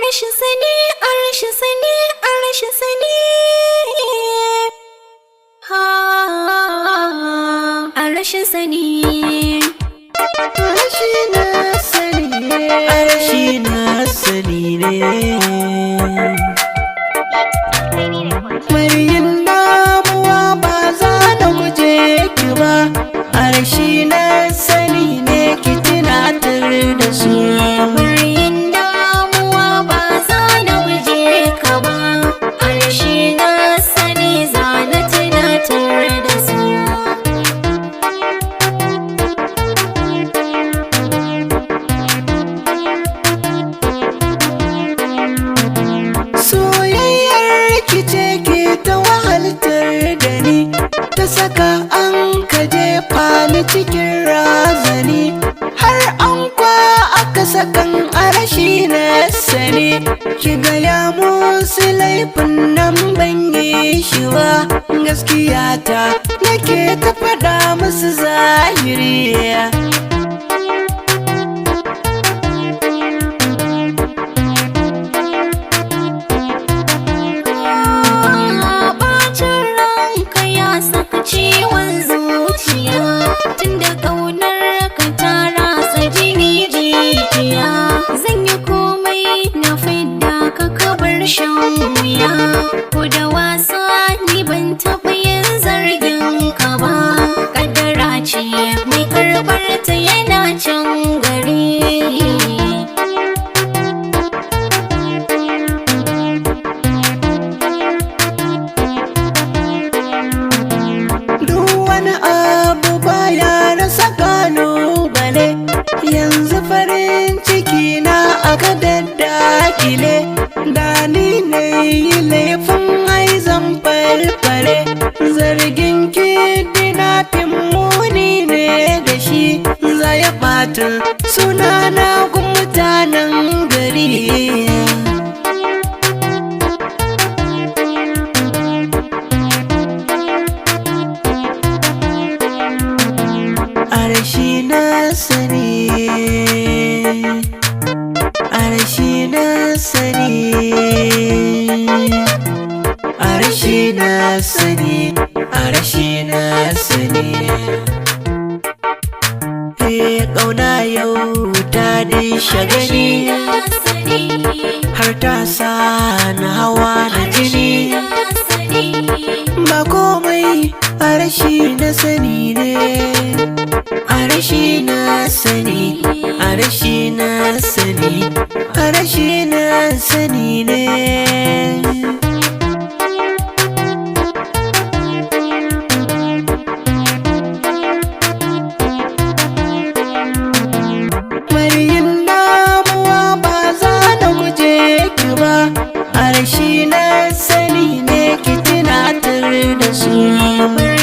arashin sani, arashin sani, arashin sani. Ha, arashin sani. Arashina sani ne, arashina sani ne. Maryin damuwa ba za na guje ki ba, arashina sani ne ki tunatar da su. Maryin damuwa ba za na guje ka ba, arashina sani za na tunatar da su. Soyayyar ki ce ke ta wahaltar da ni, ta saka an ka jefa ni cikin razani, har an aka sakan arashi na sani. Ki gaya musu laifin nan ban yi shi ba, gaskiya ta nake ta faɗa musu zahiri. Bacin ranka ya saka ciwon zuciya, tunda ƙaunar ka ta ratsa jini jijiya. Zan yi komai na fidda ka kabar shan wuya, ko da wasa ni ban taɓa yin zargin ka ba. Ƙaddara ce mai karɓar ta yana can gari. Yanzu farin ciki na aka daddakile, da ni ne yi laifin aizan farfare. Zargin kidina muni ne da shi, za ya ɓata sunana gun mutanen gari. Arashina sani, arashina sani, arashina sani, arashina sani. Ƙauna yau ta dai shagali, har ta sa na hawa da jini. Ba komai arashi na sani ne, arashi na sani, arashi na sani, arashi na sani ne. Maryin damuwa ba za na guje ki ba, arashi na sani ne ki tunatar da su.